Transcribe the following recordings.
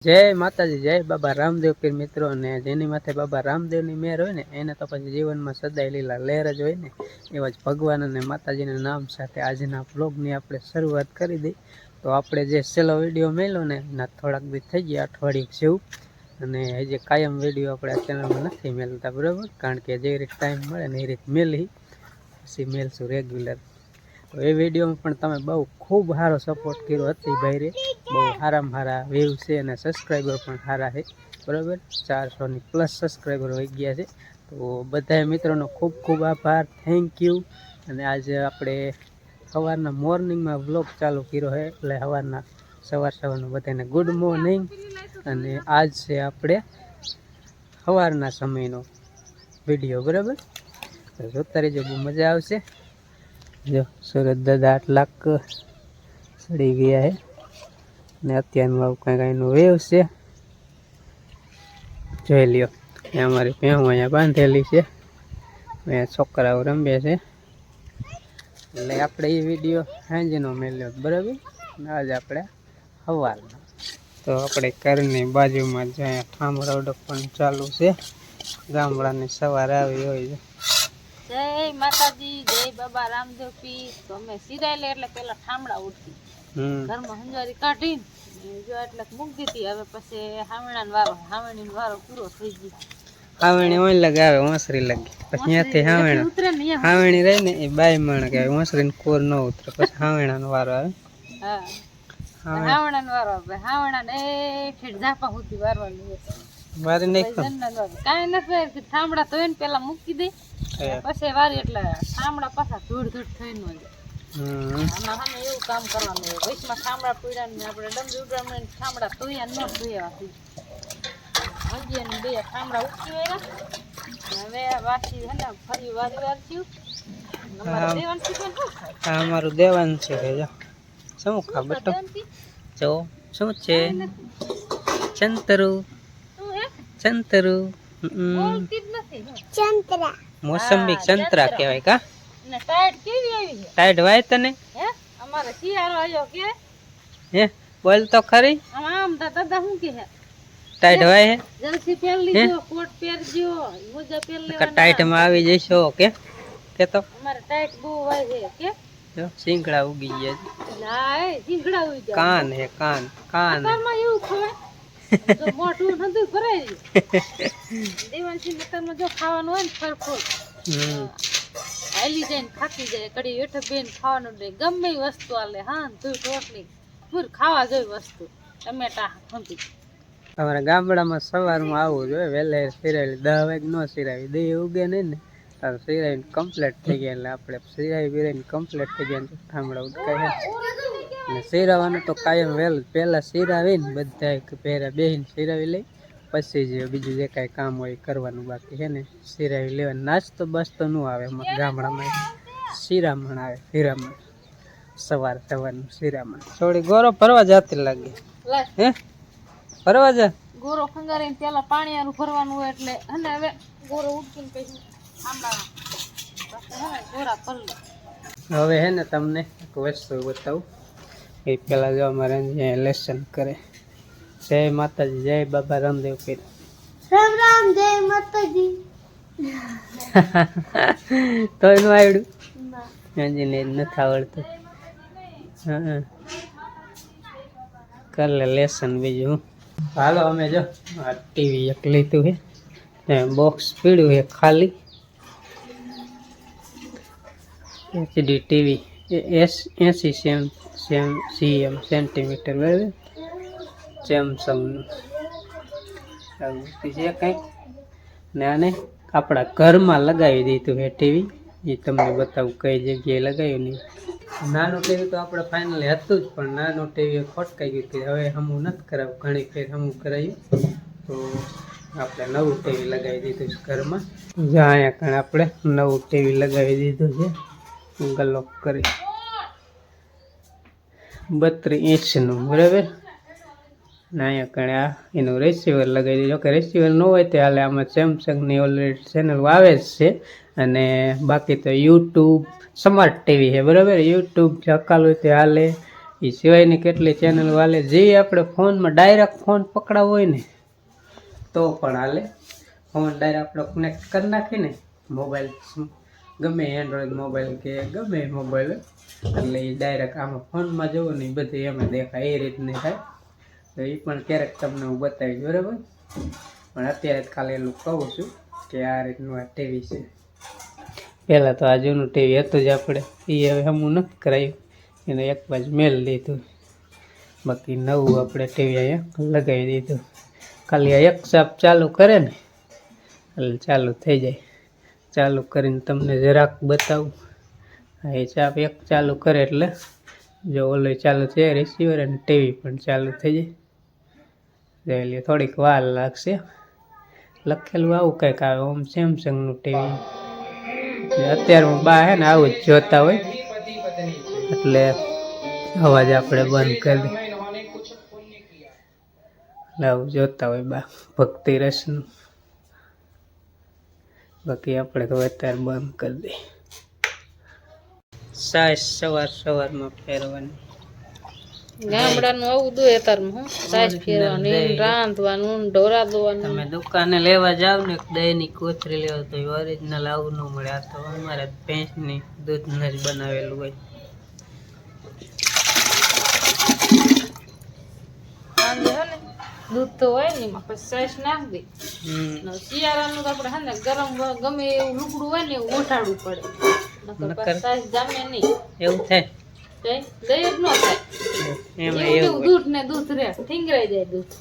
જય માતાજી, જય બાબા રામદેવ પીર મિત્રો. અને જેની માથે બાબા રામદેવની મેર હોય ને એને તો પછી જીવનમાં સદાય લીલા લહેર જ હોય ને. એવા જ ભગવાન અને માતાજીના નામ સાથે આજના બ્લોગની આપણે શરૂઆત કરી દઈ. તો આપણે જે છેલ્લો વિડીયો મેળ્યો ને એના થોડાક દી થઈ ગયા, અઠવાડિયું જેવું. અને હજી કાયમ વિડીયો આપણે આ ચેનલમાં નથી મેળવતા, બરાબર, કારણ કે જે રીતે ટાઈમ મળે ને એ રીતે મેળવી પછી મેળશું રેગ્યુલર. તો એ વિડીયોમાં પણ તમે બહુ ખૂબ સારો સપોર્ટ કર્યો હતી ભાઈ. બહુ સારામાં સારા વ્યૂ છે અને સબસ્ક્રાઈબર પણ સારા છે, બરાબર. 400ની પ્લસ સબસ્ક્રાઈબર હોઈ ગયા છે. તો બધા મિત્રોનો ખૂબ ખૂબ આભાર, થેન્ક યુ. અને આજે આપણે સવારના મોર્નિંગમાં વ્લોગ ચાલુ કર્યો છે, એટલે સવારનું બધાને ગુડ મોર્નિંગ. અને આજ છે આપણે સવારના સમયનો વિડીયો, બરાબર. તો જોતા રહેજો, બહુ મજા આવશે. જો સુરત દાદા 8 લાખ ચડી ગયા છે ને અત્યારનું આવું કંઈક એનું વેવ છે, જોઈ લ્યો. અમારી ભેહું અહીંયા બાંધેલી છે, અહીંયા છોકરાઓ રમે છે. એટલે આપણે એ વિડીયો સાંજનો મેળ્યો, બરાબર. આજે આપણે સવારનો. તો આપણે ઘરની બાજુમાં જ અહીંયા ઠામડાવડો પણ ચાલુ છે. ગામડાની સવાર આવી હોય. જય માતાજી, જય બાબા રામદેવ પીર. તો અમે સિરાય એટલે પેલા ઠામડા ઉઠતી, ઘરમાં હંજારી કાઢીને જો એટલે મૂકી દીધી. હવે પછી હાવણીનો વારો પૂરો થઈ ગયો. હાવણી ઓય લગે આવે, ઓસરી લગે, પછી ત્યાંથી હાવણી રહી ને એ બાય મણ કે ઓસરીને કોર ન ઉતરે, પછી હાવણાનો વારો આવે. હા, હાવણાનો વારો આવે. હાવણાને ઠેઠ ઝાપા સુધી વારવાનું વારી નહીં કાંઈ નથી. ઠામડા તો એને પેલા મૂકી દે, પછી વારી એટલે ઠામડા પાછા ધૂળ થઈને આમાં સામે એવું કામ કરવાનું હોય. વૈશમાં ઠામડા પીડા ને આપણે ડમરી ઉડાડીને ઠામડા ધોયા ન ધોયા હજી બે ઠામડા ઉઠી ગયા. હવે વાસી હે ને ફરી વારી અમારું દેવાન છે. શું ખબર તો જો શું છે? ચંતરુ મોસંબી સંતરા કહેવાય કા. ટાઈટ કેવી આવી છે? ટાઈટ વાય તને હે અમારે શિયાળો આવ્યો કે હે બોલ તો ખરી. આમ દાદા શું કે હે ટાઈટ વાય હે? જલ્દી પહેર લીજો, કોટ પહેરજો, મોજા પહેર લેવાના. ટાઈટ માં આવી જઈશો કે તો અમારે ટાઈટ બહુ વાય છે કે જો સિંગડા ઉગી ગયા છે. ના એ સિંગડા ઉગી ગયા. કાન હે કાન માં એવું ખવાય તો મોટું નતું ભરાય. દેવાંશી મતલબ જો ખાવાનું હોય ને ફરફોડ હાલી જાય ને ખાતી જાય. કડી હેઠ બેન ખાવાનું દે, ગમે એ વસ્તુ આલે. હા તું રોટલી પૂર ખાવા જોઈ વસ્તુ. ટમેટા ખંભી અમારા ગામડામાં સવારમાં આવવું જોઈએ વહેલા. સિરાવી 10 વાગે ન સિરાવી દે ઉગે નહીં ને તાર સિરાવીને કમ્પ્લીટ થઈ ગયા. એટલે આપણે સિરાવી બિરાવીને કમ્પ્લીટ થઈ ગયા. ઠામડા ઉડકાય અને સિરાવાનું તો કાયમ વહેલું. પહેલાં સિરાવીને બધા પહેરા બેહીને સિરાવી લઈ, પછી જે બીજું જે કાંઈ કામ હોય કરવાનું બાકી છે ને સિરાવી લેવાનું. નાસ્તો બસતો ન આવે અમારા ગામડામાં, શિરામણ આવે. હીરામણ સવારનું શિરામણ. થોડી ગોરો ભરવા જતી લાગે હે? ભરવા જા ગોરો ખંગારીને પેલા પાણીયાનું ભરવાનું હોય એટલે અને હવે ગોરો ઉડકીને પછી ગોરા ભરલે. હવે હે ને તમને એક વસ્તુ બતાવું. એ પેલા જો અમારે લેસન કરે. જય માતાજી, જય બાબા રામદેવ પીર. રામ રામ, જય માતાજી. તો એનું આવડ્યું હજી ને નથી આવડતું. હા કર લે લેસન બીજું. હાલો અમે જો આ ટીવી એક લીધું છે, બોક્સ પીડ્યું છે ખાલી. HD ટીવી 80 cm સેન્ટીમીટર, બરાબર. સેમસંગનું છે કંઈક. ને આને આપણા ઘરમાં લગાવી દીધું છે ટીવી. એ તમને બતાવું કઈ જગ્યાએ લગાવ્યું નહીં. નાનું ટીવી તો આપણે ફાઇનલી હતું જ, પણ નાનું ટીવી ખોટકાઈ ગયું હતું. હવે હમું નથી કરાવું, ઘણી ફેર હમું કરાવ્યું. તો આપણે નવું ટીવી લગાવી દીધું છે ઘરમાં. જ્યાં અહીંયા કણ આપણે નવું ટીવી લગાવી દીધું છે ગલોક કરી 32 ઇંચનું, બરાબર. ને અહીંયા કણે આ એનું રિસીવર લગાવી દીધું. કે રિસીવર ન હોય તો હાલે. આમાં સેમસંગની ઓલરેડી ચેનલ આવે જ છે. અને બાકી તો યુટ્યુબ સ્માર્ટ ટીવી છે, બરાબર. યુટ્યુબ હકાલું તે હાલે, એ સિવાયની કેટલી ચેનલ હાલે, જે આપણે ફોનમાં ડાયરેક્ટ ફોન પકડાવો હોય ને તો પણ હાલે. ફોન ડાયરેક્ટ આપણે કનેક્ટ કરી નાખીને મોબાઈલ, ગમે એન્ડ્રોઈડ મોબાઈલ કે ગમે મોબાઈલ, એટલે એ ડાયરેક્ટ આમાં ફોનમાં જોવો ને એ બધી એમાં દેખાય, એ રીતની થાય. તો એ પણ ક્યારેક તમને હું બતાવીશ, બરાબર. પણ અત્યારે ખાલી એટલું કહું છું કે આ રીતનું આ ટીવી છે. પહેલાં તો આ જૂનું ટીવી હતું જ આપણે, એ હવે હમું નથી કરાયું, એને એક બાજુ મેળ લીધું. બાકી નવું આપણે ટીવી અહીંયા લગાવી દીધું. ખાલી આ એક સાપ ચાલુ કરે ને એટલે ચાલુ થઈ જાય. ચાલુ કરીને તમને જરાક બતાવું. એ ચાપ એક ચાલુ કરે એટલે જો ઓલો ચાલુ છે રિસીવર, અને ટીવી પણ ચાલુ થઈ જાય. એટલે થોડીક વાર લાગશે. લખેલું આવું કંઈક આવે, ઓમ સેમસંગનું ટીવી. અત્યારમાં બા હે ને આવું જ જોતા હોય, એટલે અવાજ આપણે બંધ કરી દઈએ. આવું જોતા હોય બા ભક્તિ રસનું. બાકી આપણે તો અત્યારે બંધ કરી દઈએ. સાઈઝ સવારમાં ફેરવાની. ગામડાનું આવું દો અત્યારમાં, હું સાઈઝ ફેરવાની, રાંધવાનું, ઢોરા દોવાનું. તમે દુકાને લેવા જાવ ને દહીંની કોથળી લેવા તો ઓરિજિનલ આવું ન મળે. આ તો અમારે ભેંસની દૂધને જ બનાવેલું હોય. દૂધ તો હોય ને એમાં પછી સાઈઝ નાખ દે. શિયાળાનું તો આપણે હે ને ગરમ ગમે એવું લુગડું હોય ને એવું ઓઢાડવું પડે, નકર સાઈઝ જામે નહીં. એવું થાય દહીં જ ન થાય એમાં. એવું દૂધ ને દૂધ રે ઠીંગરાઈ જાય દૂધ.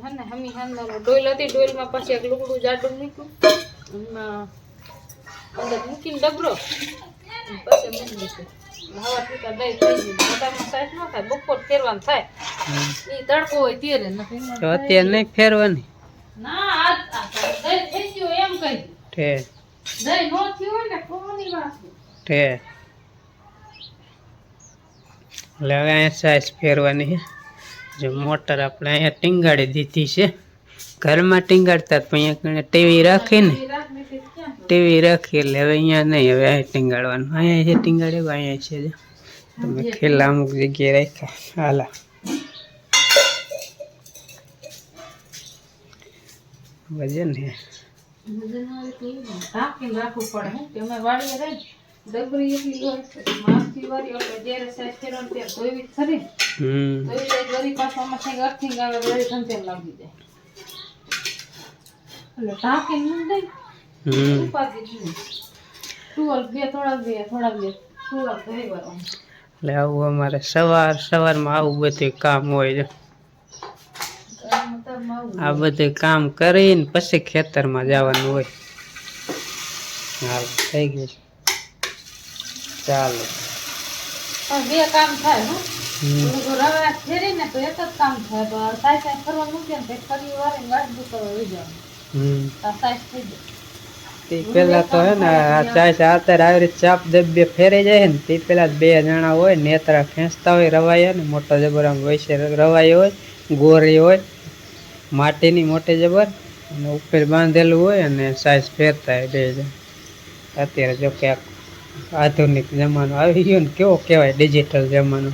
હે ને હમી હાંદાનો ડોલ હતી, ડોલમાં પછી એક લુગડું જાડું મૂક્યું, એમાં અંદર મૂકીને ડબરો પછી મૂકી દીધું. હવા પીતા દહીં થઈ ગયું. મોટામાં સાઈઝ ન થાય, બપોર ફેરવાનું થાય. એ તડકો હોય ત્યારે તો અત્યારે નહીં ફેરવાની. ના આજ દહીં થઈ ગયું એમ કહી ઠે દહીં નો થયું હોય ને કોની વાત ઠે. એટલે હવે અહીંયા સાઈઝ ફેરવાની છે. જો મોટર આપણે અહીંયા ટીંગાડી દીધી છે. ઘરમાં ટીંગાડતા પણ અહીંયા ટીવી રાખીને ટીવી રાખી એટલે હવે અહીંયા નહીં, હવે અહીંયા ટીંગાડવાનું. અહીંયા છે ટીંગાડે, અહીંયા છે. જો તમે ખેલા અમુક જગ્યાએ રાખ્યા. હાલા વજન હે ઢાંકીને રાખવું પડે. હું કે અમે વાડીએ રહી ડબરી એટલી હોય માસી વાળી, એટલે જ્યારે સાઈઝ ફેરવાનું ત્યારે ધોવી ખરી ધોઈ જાય વળી પાછું આમાં કંઈક અર્થિંગ આવે વળી ધંધેમ લાગી જાય. એટલે ઢાંકીને મૂકી દઈ ઉપાધી નહીં. ટુવાલ બે થોડાક ટુવાલ ધોઈ વાળવાનું. એટલે આવું અમારે સવારમાં આવું બધું કામ હોય છે. આ બધું કામ કરીને પછી ખેતરમાં જવાનું હોય. હાલ થઈ ગયું, ચાલો. બે કામ થાય. રવા ફેરી ને તો એક જ કામ થાય. તો સાઈ ફરવા મૂકે ને ફરી વારે વાટ કરવા લઈ જવાનું. સાઈઝ થઈ જાય. પેલા તો હે ને આ અત્યારે આવી રીતે ચાપ બે ફેરી જાય ને તે પેલા 2 જણા હોય નેતરા ખેંચતા હોય. રવાય ને મોટો જબર આમ વૈસે રવાય હોય, ગોરી હોય માટીની મોટી જબર, અને ઉપર બાંધેલું હોય અને સાઈઝ ફેરતા હોય 2 જણ. અત્યારે જો કે આધુનિક જમાનો આવી ગયો ને, કેવો કહેવાય ડિજિટલ જમાનો,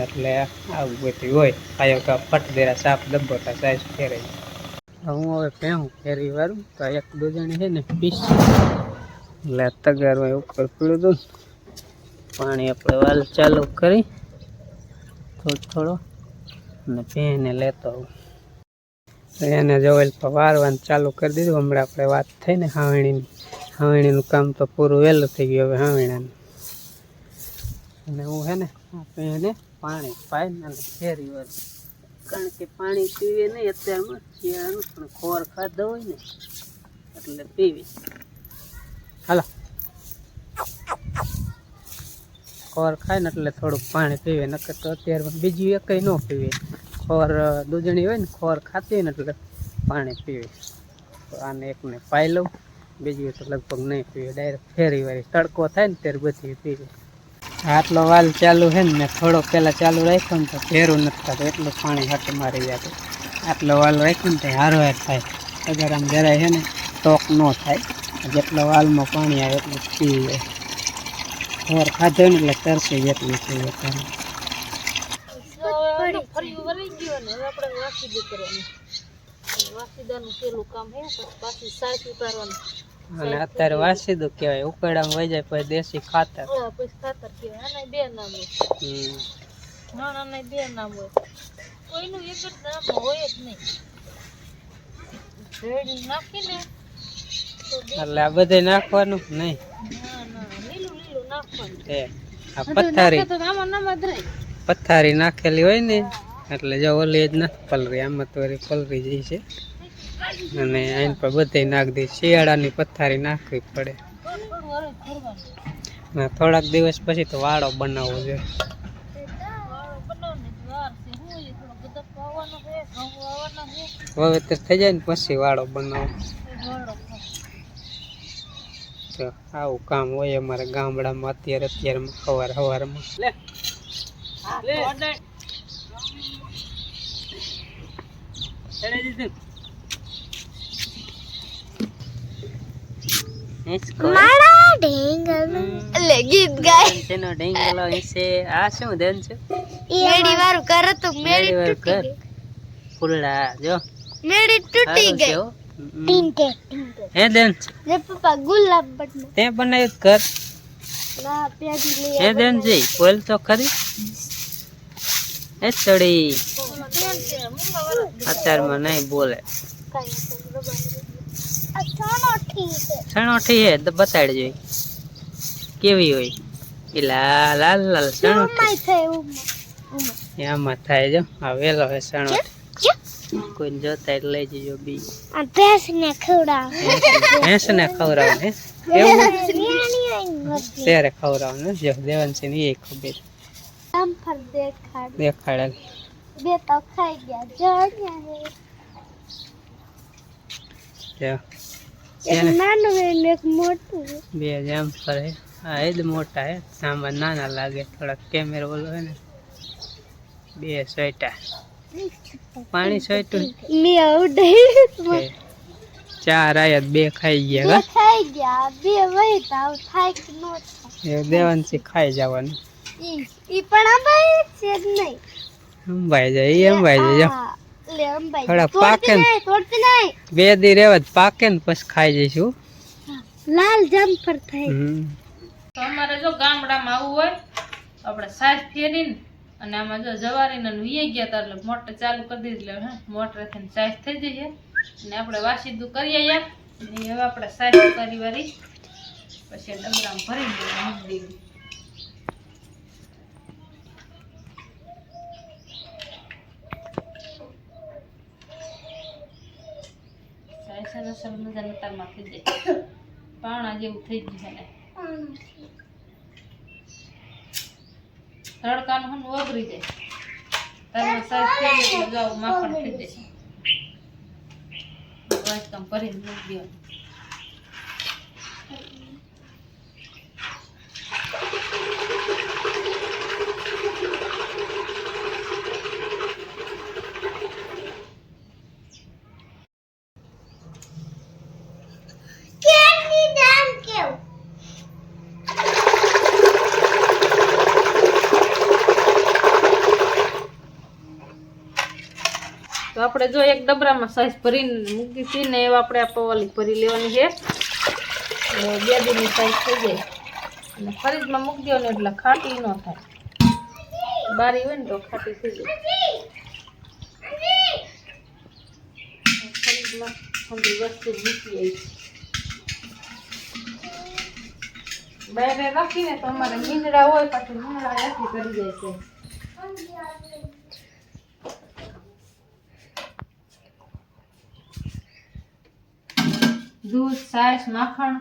એટલે આવું બધું હોય. આયો કા ફટદેરા સાપ દબોટા સાઈઝ ફેરાય. હું હવે પહેવું ફેરવી વાળું તો 1-2 જણી છે ને પીસ એટલે તગાર હોય ઉપર પીળું દઉં. પાણી આપણે વાલ ચાલુ કરી થોડો અને પહેને લેતો આવું. એને જોવેલ વારવાનું ચાલુ કરી દીધું. હમણાં આપણે વાત થઈ ને હાવણીનું કામ તો પૂરું વહેલું થઈ ગયું. હવે હાવણીનું અને હું હે ને એને પાણી પાઈને અને ફેરવી વાળું. કારણ કે પાણી પીવે નહીં અત્યારમાં શિયાળાનું, પણ ખોર ખાધો હોય ને એટલે પીવી. હાલો ખોર ખાય ને એટલે થોડુંક પાણી પીવે, નકર તો અત્યારમાં બીજું એકઈ ન પીવે. ખોર દૂધણી હોય ને ખોર ખાતી હોય ને એટલે પાણી પીવે. તો આને એકને પાઈ લઉં, બીજું તો લગભગ નહીં પીવે. ડાયરેક્ટ ફેરી વાળી તડકો થાય ને ત્યારે બધી પીવે. આટલો વાલ ચાલુ છે ને થોડો પહેલાં ચાલુ રાખ્યો ને તો ફેરું નથી થતું, એટલું પાણી હાથે મારી જાય. આટલો વાલ રાખ્યો ને તો હારવાર થાય. અગર આમ જરાય છે ને ટોક ન થાય. જેટલો વાલમાં પાણી આવે એટલું પી જાય. ઓર ખાધો ને એટલે તરસે જેટલું છે અત્યારે. ફરી વળી ગયો ને હવે આપણે વાસીદું કરવાનું. વાસીદાનું પેલું કામ હે પછી પાછી સાઈસ ઉતારવાની. અને અત્યારે વાસીદું કહેવાય, ઉકરડામાં વહી જાય પછી દેશી ખાતર. પછી ખાતર કહેવાય. આના બે નામ હોય. નાના બે નામ હોય. કોઈનું એક જ નામ હોય જ નહીં. રેડી નાખીને એટલે આ બધે નાખવાનું નહીં. લીલું લીલું નાખવાનું. આ પથારી તો આમાં નામ જ રહે. પથારી નાખેલી હોય ને એટલે જો ઓલી જ નથી પલરી, આમાં તો વળી પલરી જાય છે. અને આઈન પર બધે નાખ દે. શિયાળાની પથારી નાખવી પડે. થોડાક દિવસ પછી તો વાળો બનાવવો જોઈએ. વાવેતર થઈ જાય ને પછી વાળો બનાવો. તો આવું કામ હોય અમારે ગામડામાં અત્યારમાં સવારમાં. ગીત ગાય તેનો ઢેંગલો હશે. આ શું દેન છે? મેડી વાળું કરે તો મેડી તૂટી ગઈ. ફૂલડા જો મેડી તૂટી ગઈ. ટીંટે હે દેન રે પપ્પા ગુલાબ બટન તે બનાવ્યું ઘર. ના પ્યાજી લે હે દેન જી બોલ તો ખરી. એ ચડી અત્યારમાં નહીં બોલે. સણોઠી હે તો બતાડજો કેવી હોય. એ લાલ લાલ લાલ સણોઠી આમાં થાય. જો આ વેલો હે સણોઠી. કોઈ જોતા એટલે લઈ જજો બી. ભેંસને ખવડાવ. ભેંસને ખવડાવને એવું ત્યારે ખવડાવને. જો દેવાંશી ને એ ખબર આમ ફર દેખાડ દેખાડેલ. બે તો ખાઈ ગયા. જોડ્યા હે એક નાનું હે ને એક મોટું હે. બે જામ ફરે. હા એ જ મોટા હે, સાંભળ નાના લાગે થોડાક. કેમેરો ઓલો હે ને બે સોયટા પાણી સોયટું મે ઉડે ચાર આયા બે ખાઈ ગયા. ખાઈ ગયા બે વહી તાવ થાય કે નો થાય. દેવાંશી ખાઈ જવાનું. ઈ પણ અંબાઈ છે જ નહીં. અંબાઈ જાય અંબાઈ જાય. લે અંબાઈ થોડા પાકે તોડતી નહીં. બે દી રેવા પાકે ને પછી ખાઈ જઈશું. લાલ જમ્પર થાય. તો અમારે જો ગામડામાં આવું હોય આપણે સાસ ફેરીને અને આમાં જો જવારીને વીએ ગયા તા એટલે મોટર ચાલુ કરી દીધી. એટલે મોટરથી સાસ થઈ જઈએ અને આપણે વાસીદું કરી આવ્યા. અને હવે આપણે સાસ કરી વારી પછી ડબરામાં ભરી મૂકી દેવી. સાસ અસલ મજાનું તારમાં થઈ જાય. પાણા જેવું થઈ ગયું છે ને તડકાનું હમ વગરી જાય. તારમાં સાઈઝ થઈ જાય એટલે જાવ માખણ થઈ જાય. બસ કામ ભરીને મૂકી દેવાનું. તો આપણે જો એક ડબરામાં સાઈઝ ભરીને મૂકી હતી ને એવા આપણે આ પવાલી ભરી લેવાની છે. બે દીની સાઈઝ થઈ જાય અને ફરીજમાં મૂકી દો ને એટલે ખાટી ન થાય. બારી હોય ને તો ખાટી થઈ જાય. ફરીજમાં ઠંડી વસ્તુ મૂકી આવી. બહાર રાખીને તો અમારે મીંદડા હોય પાછું મીંદડા રાખી કરી જાય છે. દૂધ છાશ માખણ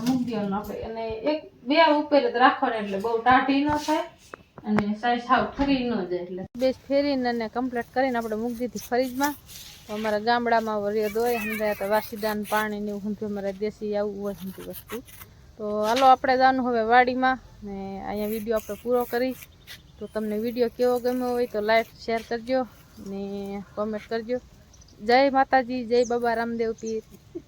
મૂકી દેવાનું આપણે. અને એક બે ઉપર જ રાખવાનું એટલે બહુ ટાઢી ન થાય અને છાશ હાવ ફરી ન જાય. એટલે બે ફેરીને અને કમ્પ્લીટ કરીને આપણે મૂકી દીધી ફરીજમાં. તો અમારા ગામડામાં વરિયદ હોય સમજાય તો વાસીદાન પાણી ને એવું અમારે દેશી આવું હોય સમજી વસ્તુ. તો હાલો આપણે જવાનું હવે વાડીમાં ને અહીંયા વિડીયો આપણે પૂરો કરી. તો તમને વિડીયો કેવો ગમ્યો હોય તો લાઈક શેર કરજો ને કોમેન્ટ કરજો. જય માતાજી, જય બાબા રામદેવ પીર.